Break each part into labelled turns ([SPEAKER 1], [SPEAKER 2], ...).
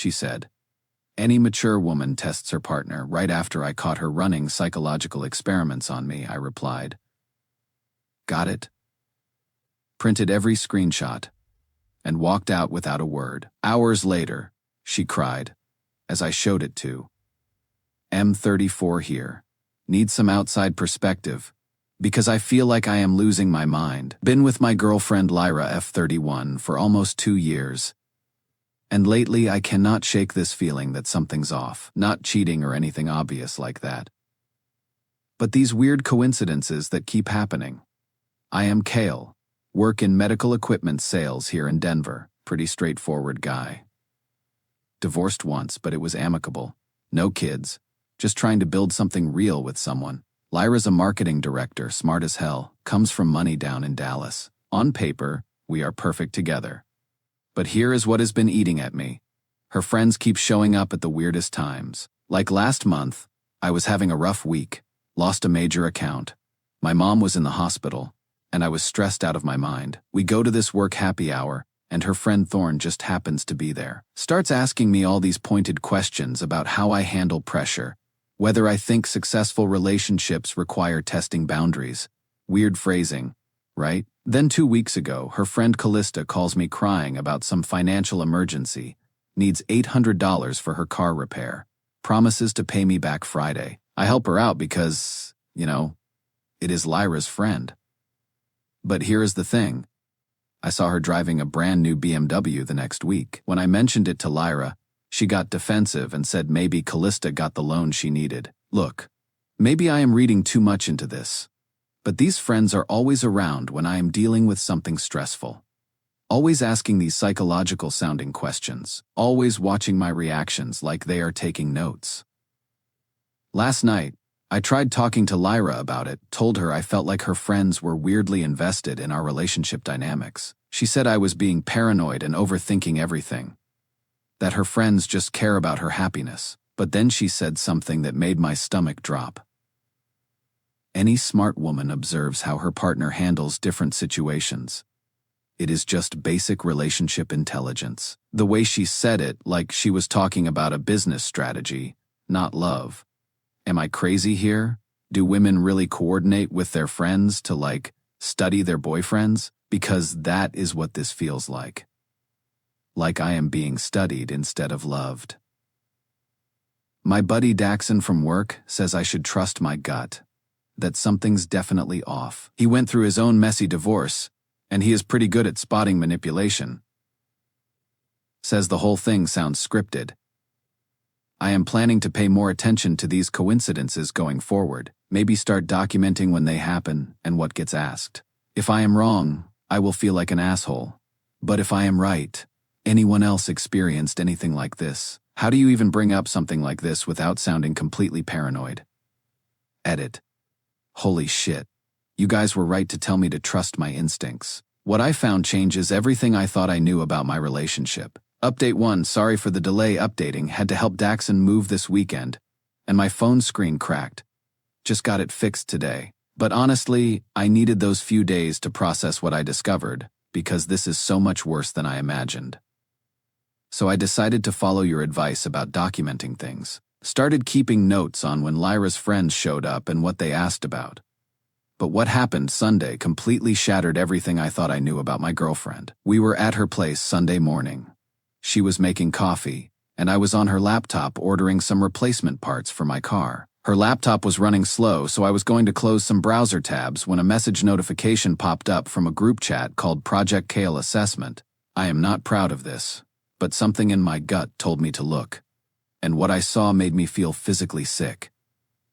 [SPEAKER 1] she said. Any mature woman tests her partner right after I caught her running psychological experiments on me, I replied. Got it? Printed every screenshot and walked out without a word. Hours later, she cried, as I showed it to. M34 here. Need some outside perspective, because I feel like I am losing my mind. Been with my girlfriend Lyra F31 for almost 2 years. And lately I cannot shake this feeling that something's off. Not cheating or anything obvious like that. But these weird coincidences that keep happening. I am Qley, work in medical equipment sales here in Denver. Pretty straightforward guy. Divorced once, but it was amicable. No kids. Just trying to build something real with someone. Lyra's a marketing director, smart as hell, comes from money down in Dallas. On paper, we are perfect together. But here is what has been eating at me. Her friends keep showing up at the weirdest times. Like last month, I was having a rough week, lost a major account. My mom was in the hospital, and I was stressed out of my mind. We go to this work happy hour, and her friend Thorne just happens to be there. Starts asking me all these pointed questions about how I handle pressure, whether I think successful relationships require testing boundaries. Weird phrasing, right? Then 2 weeks ago, her friend Callista calls me crying about some financial emergency, needs $800 for her car repair, promises to pay me back Friday. I help her out because, it is Lyra's friend. But here is the thing. I saw her driving a brand new BMW the next week. When I mentioned it to Lyra, she got defensive and said maybe Callista got the loan she needed. Look, maybe I am reading too much into this, but these friends are always around when I am dealing with something stressful. Always asking these psychological-sounding questions, always watching my reactions like they are taking notes. Last night, I tried talking to Lyra about it, told her I felt like her friends were weirdly invested in our relationship dynamics. She said I was being paranoid and overthinking everything, that her friends just care about her happiness. But then she said something that made my stomach drop. Any smart woman observes how her partner handles different situations. It is just basic relationship intelligence. The way she said it, like she was talking about a business strategy, not love. Am I crazy here? Do women really coordinate with their friends to, study their boyfriends? Because that is what this feels like. Like I am being studied instead of loved. My buddy Daxon from work says I should trust my gut, that something's definitely off. He went through his own messy divorce, and he is pretty good at spotting manipulation. Says the whole thing sounds scripted. I am planning to pay more attention to these coincidences going forward, maybe start documenting when they happen and what gets asked. If I am wrong, I will feel like an asshole. But if I am right, anyone else experienced anything like this? How do you even bring up something like this without sounding completely paranoid? Edit. Holy shit. You guys were right to tell me to trust my instincts. What I found changes everything I thought I knew about my relationship. Update 1, sorry for the delay updating, had to help Daxon move this weekend, and my phone screen cracked. Just got it fixed today. But honestly, I needed those few days to process what I discovered, because this is so much worse than I imagined. So I decided to follow your advice about documenting things. Started keeping notes on when Lyra's friends showed up and what they asked about. But what happened Sunday completely shattered everything I thought I knew about my girlfriend. We were at her place Sunday morning. She was making coffee, and I was on her laptop ordering some replacement parts for my car. Her laptop was running slow, so I was going to close some browser tabs when a message notification popped up from a group chat called Project Qley Assessment. I am not proud of this, but something in my gut told me to look. And what I saw made me feel physically sick.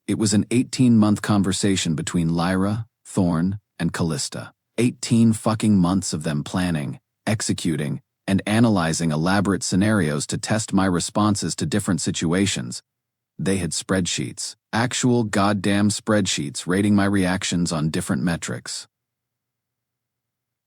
[SPEAKER 1] It was an 18-month conversation between Lyra, Thorne, and Callista. 18 fucking months of them planning, executing, and analyzing elaborate scenarios to test my responses to different situations. They had spreadsheets, actual goddamn spreadsheets rating my reactions on different metrics.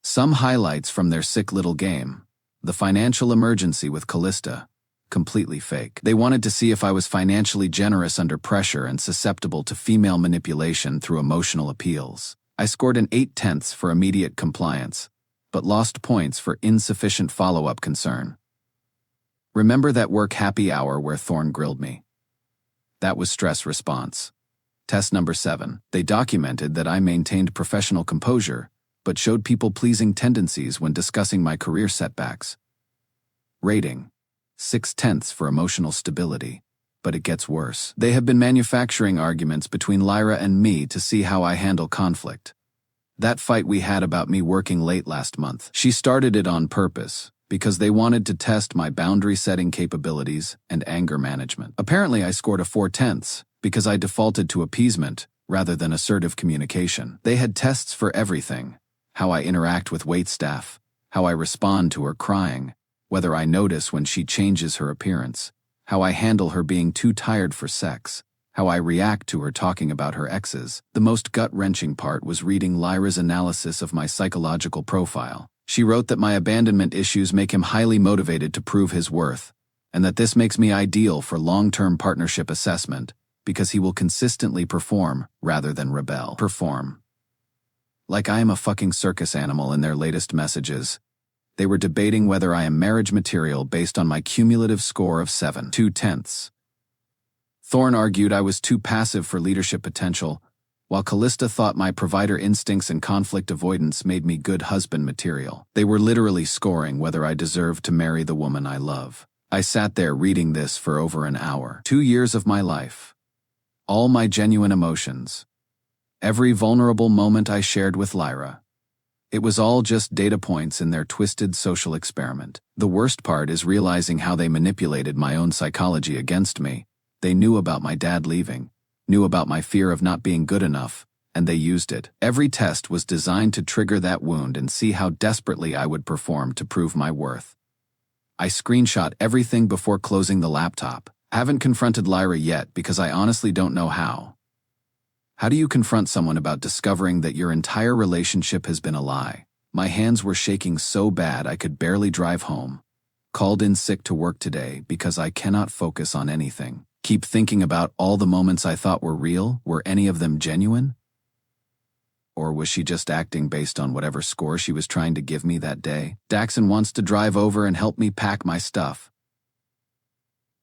[SPEAKER 1] Some highlights from their sick little game. The financial emergency with Callista. Completely fake. They wanted to see if I was financially generous under pressure and susceptible to female manipulation through emotional appeals. I scored an 8/10 for immediate compliance, but lost points for insufficient follow-up concern. Remember that work happy hour where Thorne grilled me? That was stress response. Test number 7. They documented that I maintained professional composure, but showed people-pleasing tendencies when discussing my career setbacks. Rating: 6/10 for emotional stability. But it gets worse. They have been manufacturing arguments between Lyra and me to see how I handle conflict. That fight we had about me working late last month, she started it on purpose, because they wanted to test my boundary-setting capabilities and anger management. Apparently I scored a 4/10, because I defaulted to appeasement rather than assertive communication. They had tests for everything: how I interact with waitstaff, how I respond to her crying, whether I notice when she changes her appearance, how I handle her being too tired for sex, how I react to her talking about her exes. The most gut-wrenching part was reading Lyra's analysis of my psychological profile. She wrote that my abandonment issues make him highly motivated to prove his worth, and that this makes me ideal for long-term partnership assessment because he will consistently perform rather than rebel. Perform. Like I am a fucking circus animal in their latest messages. They were debating whether I am marriage material based on my cumulative score of 7/2. Thorne argued I was too passive for leadership potential, while Callista thought my provider instincts and conflict avoidance made me good husband material. They were literally scoring whether I deserved to marry the woman I love. I sat there reading this for over an hour. 2 years of my life. All my genuine emotions. Every vulnerable moment I shared with Lyra. It was all just data points in their twisted social experiment. The worst part is realizing how they manipulated my own psychology against me. They knew about my dad leaving, knew about my fear of not being good enough, and they used it. Every test was designed to trigger that wound and see how desperately I would perform to prove my worth. I screenshot everything before closing the laptop. Haven't confronted Lyra yet because I honestly don't know how. How do you confront someone about discovering that your entire relationship has been a lie? My hands were shaking so bad I could barely drive home. Called in sick to work today because I cannot focus on anything. Keep thinking about all the moments I thought were real. Were any of them genuine? Or was she just acting based on whatever score she was trying to give me that day? Daxon wants to drive over and help me pack my stuff.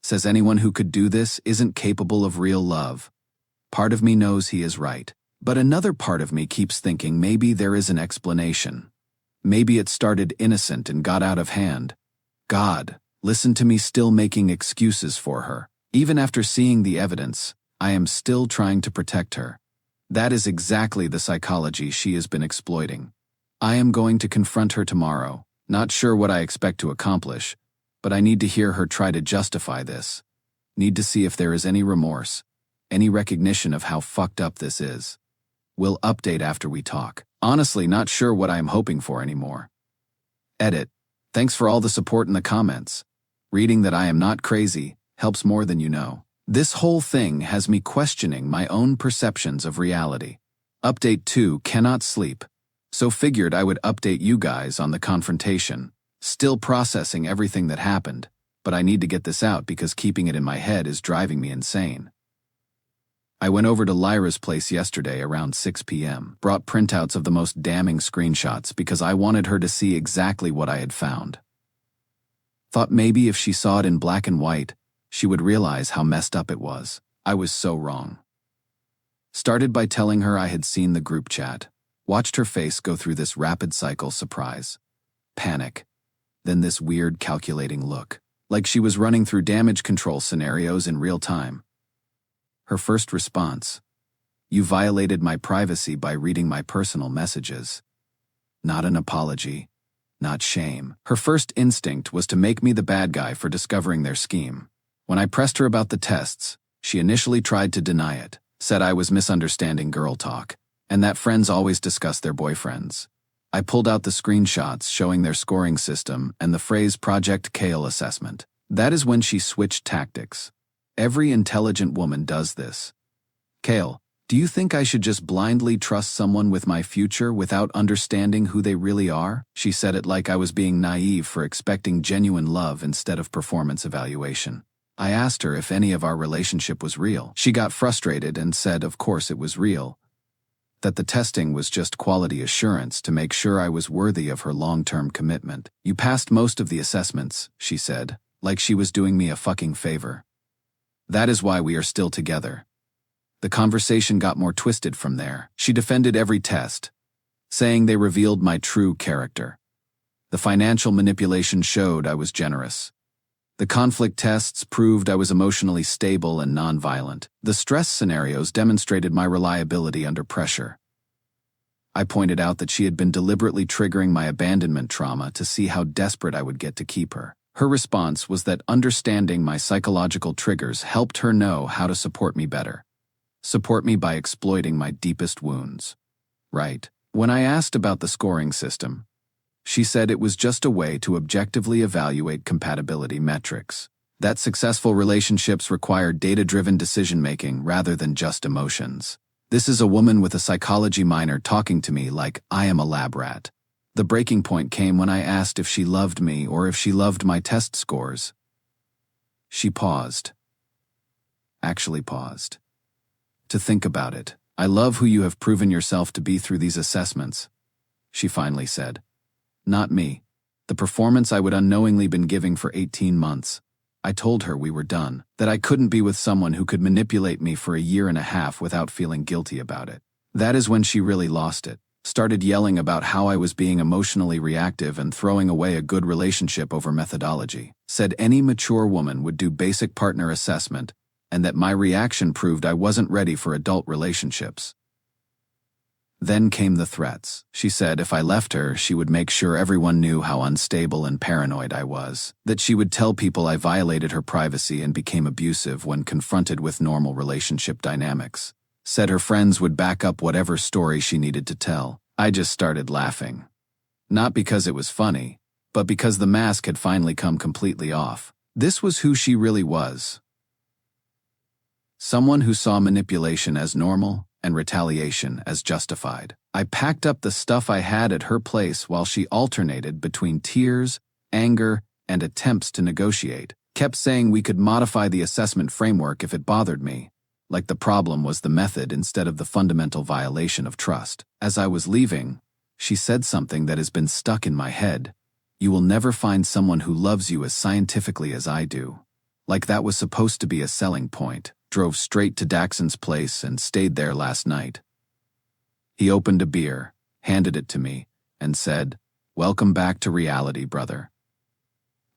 [SPEAKER 1] Says anyone who could do this isn't capable of real love. Part of me knows he is right, but another part of me keeps thinking maybe there is an explanation. Maybe it started innocent and got out of hand. God, listen to me still making excuses for her. Even after seeing the evidence, I am still trying to protect her. That is exactly the psychology she has been exploiting. I am going to confront her tomorrow, not sure what I expect to accomplish, but I need to hear her try to justify this. Need to see if there is any remorse, any recognition of how fucked up this is. We'll update after we talk. Honestly, not sure what I am hoping for anymore. Edit. Thanks for all the support in the comments. Reading that I am not crazy helps more than you know. This whole thing has me questioning my own perceptions of reality. Update 2, cannot sleep. So figured I would update you guys on the confrontation. Still processing everything that happened, but I need to get this out because keeping it in my head is driving me insane. I went over to Lyra's place yesterday around 6 p.m. Brought printouts of the most damning screenshots because I wanted her to see exactly what I had found. Thought maybe if she saw it in black and white, she would realize how messed up it was. I was so wrong. Started by telling her I had seen the group chat. Watched her face go through this rapid cycle: surprise, panic, then this weird calculating look, like she was running through damage control scenarios in real time. Her first response: "You violated my privacy by reading my personal messages." Not an apology, not shame. Her first instinct was to make me the bad guy for discovering their scheme. When I pressed her about the tests, she initially tried to deny it, said I was misunderstanding girl talk, and that friends always discuss their boyfriends. I pulled out the screenshots showing their scoring system and the phrase Project Qley assessment. That is when she switched tactics. Every intelligent woman does this. "Qley, do you think I should just blindly trust someone with my future without understanding who they really are?" She said it like I was being naive for expecting genuine love instead of performance evaluation. I asked her if any of our relationship was real. She got frustrated and said of course it was real, that the testing was just quality assurance to make sure I was worthy of her long-term commitment. "You passed most of the assessments," she said. like she was doing me a fucking favor. That is why we are still together. The conversation got more twisted from there. She defended every test, saying they revealed my true character. The financial manipulation showed I was generous. The conflict tests proved I was emotionally stable and nonviolent. The stress scenarios demonstrated my reliability under pressure. I pointed out that she had been deliberately triggering my abandonment trauma to see how desperate I would get to keep her. Her response was that understanding my psychological triggers helped her know how to support me better. Support me by exploiting my deepest wounds. Right. When I asked about the scoring system, she said it was just a way to objectively evaluate compatibility metrics. That successful relationships require data-driven decision-making rather than just emotions. This is a woman with a psychology minor talking to me like I am a lab rat. The breaking point came when I asked if she loved me or if she loved my test scores. She paused. Actually paused. To think about it. I love who you have proven yourself to be through these assessments, she finally said. Not me. The performance I would unknowingly been giving for 18 months. I told her we were done, that I couldn't be with someone who could manipulate me for a year and a half without feeling guilty about it. That is when she really lost it. Started yelling about how I was being emotionally reactive and throwing away a good relationship over methodology. Said any mature woman would do basic partner assessment, and that my reaction proved I wasn't ready for adult relationships. Then came the threats. She said if I left her, she would make sure everyone knew how unstable and paranoid I was. That she would tell people I violated her privacy and became abusive when confronted with normal relationship dynamics. Said her friends would back up whatever story she needed to tell. I just started laughing. Not because it was funny, but because the mask had finally come completely off. This was who she really was. Someone who saw manipulation as normal and retaliation as justified. I packed up the stuff I had at her place while she alternated between tears, anger, and attempts to negotiate. Kept saying we could modify the assessment framework if it bothered me, like the problem was the method instead of the fundamental violation of trust. As I was leaving, she said something that has been stuck in my head. You will never find someone who loves you as scientifically as I do. Like that was supposed to be a selling point. Drove straight to Daxon's place and stayed there last night. He opened a beer, handed it to me, and said, "Welcome back to reality, brother."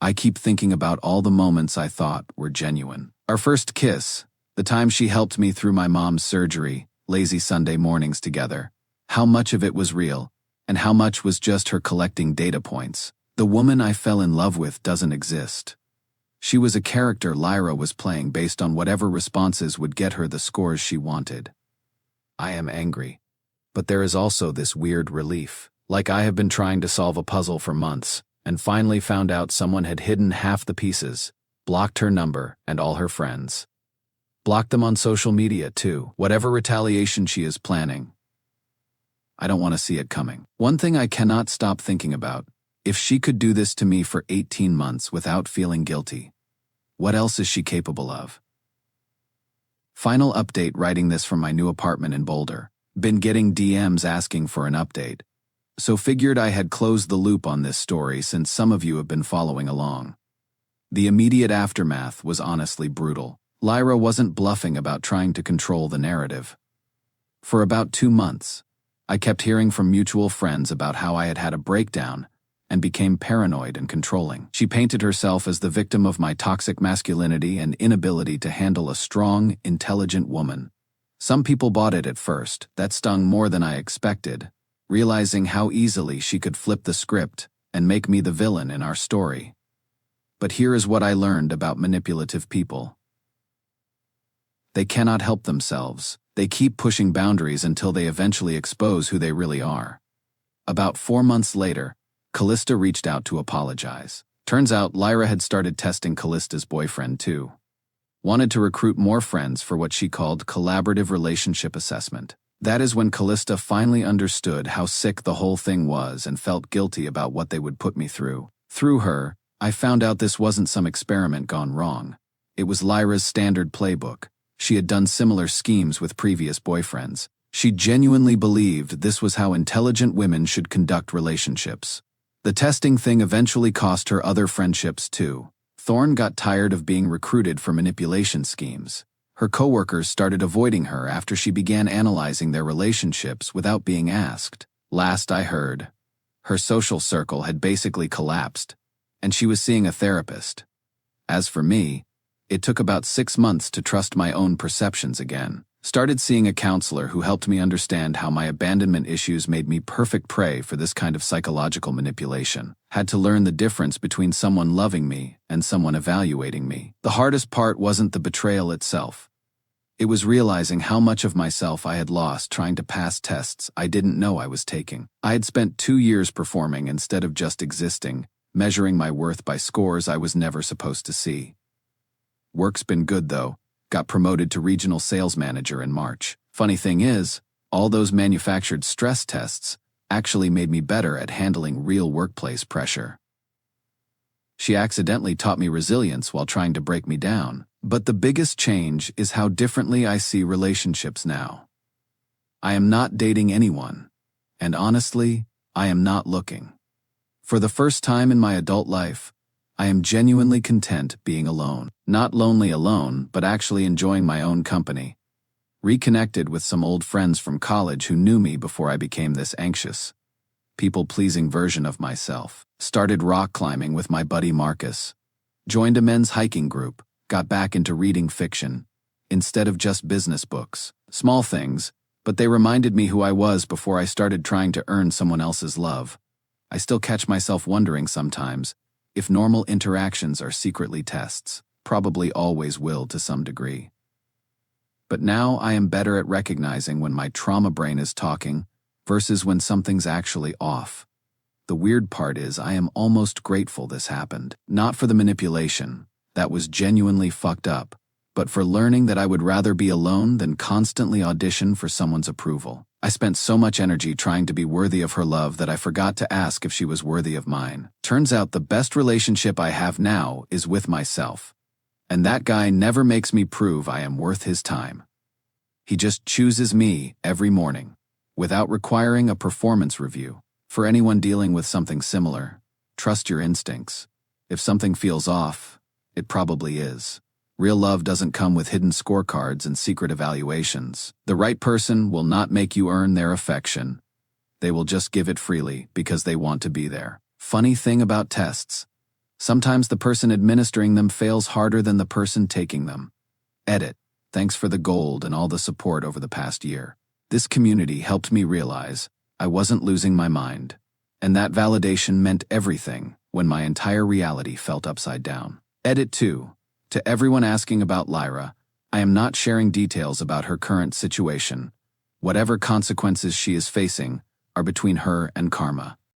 [SPEAKER 1] I keep thinking about all the moments I thought were genuine. Our first kiss, the time she helped me through my mom's surgery, lazy Sunday mornings together, how much of it was real, and how much was just her collecting data points. The woman I fell in love with doesn't exist. She was a character Lyra was playing based on whatever responses would get her the scores she wanted. I am angry. But there is also this weird relief. Like I have been trying to solve a puzzle for months, and finally found out someone had hidden half the pieces, blocked her number and all her friends. Blocked them on social media too, whatever retaliation she is planning. I don't want to see it coming. One thing I cannot stop thinking about, if she could do this to me for 18 months without feeling guilty, what else is she capable of? Final update, writing this from my new apartment in Boulder. Been getting DMs asking for an update, so figured I had closed the loop on this story since some of you have been following along. The immediate aftermath was honestly brutal. Lyra wasn't bluffing about trying to control the narrative. For about 2 months, I kept hearing from mutual friends about how I had had a breakdown and became paranoid and controlling. She painted herself as the victim of my toxic masculinity and inability to handle a strong, intelligent woman. Some people bought it at first. That stung more than I expected, realizing how easily she could flip the script and make me the villain in our story. But here is what I learned about manipulative people. They cannot help themselves. They keep pushing boundaries until they eventually expose who they really are. About 4 months later, Callista reached out to apologize. Turns out Lyra had started testing Callista's boyfriend too. Wanted to recruit more friends for what she called collaborative relationship assessment. That is when Callista finally understood how sick the whole thing was and felt guilty about what they would put me through. Through her, I found out this wasn't some experiment gone wrong. It was Lyra's standard playbook. She had done similar schemes with previous boyfriends. She genuinely believed this was how intelligent women should conduct relationships. The testing thing eventually cost her other friendships too. Thorne got tired of being recruited for manipulation schemes. Her coworkers started avoiding her after she began analyzing their relationships without being asked. Last I heard, her social circle had basically collapsed, and she was seeing a therapist. As for me, it took about 6 months to trust my own perceptions again. Started seeing a counselor who helped me understand how my abandonment issues made me perfect prey for this kind of psychological manipulation. Had to learn the difference between someone loving me and someone evaluating me. The hardest part wasn't the betrayal itself. It was realizing how much of myself I had lost trying to pass tests I didn't know I was taking. I had spent 2 years performing instead of just existing, measuring my worth by scores I was never supposed to see. Work's been good though. Got promoted to regional sales manager in March. Funny thing is, all those manufactured stress tests actually made me better at handling real workplace pressure. She accidentally taught me resilience while trying to break me down. But the biggest change is how differently I see relationships now. I am not dating anyone, and honestly, I am not looking. For the first time in my adult life, I am genuinely content being alone. Not lonely alone, but actually enjoying my own company. Reconnected with some old friends from college who knew me before I became this anxious, people-pleasing version of myself. Started rock climbing with my buddy Marcus. Joined a men's hiking group. Got back into reading fiction, instead of just business books. Small things, but they reminded me who I was before I started trying to earn someone else's love. I still catch myself wondering sometimes if normal interactions are secretly tests. Probably always will to some degree. But now I am better at recognizing when my trauma brain is talking versus when something's actually off. The weird part is I am almost grateful this happened. Not for the manipulation, that was genuinely fucked up, but for learning that I would rather be alone than constantly audition for someone's approval. I spent so much energy trying to be worthy of her love that I forgot to ask if she was worthy of mine. Turns out the best relationship I have now is with myself. And that guy never makes me prove I am worth his time. He just chooses me every morning, without requiring a performance review. For anyone dealing with something similar, trust your instincts. If something feels off, it probably is. Real love doesn't come with hidden scorecards and secret evaluations. The right person will not make you earn their affection. They will just give it freely because they want to be there. Funny thing about tests. Sometimes the person administering them fails harder than the person taking them. Edit. Thanks for the gold and all the support over the past year. This community helped me realize I wasn't losing my mind. And that validation meant everything when my entire reality felt upside down. Edit 2. To everyone asking about Lyra, I am not sharing details about her current situation. Whatever consequences she is facing are between her and karma.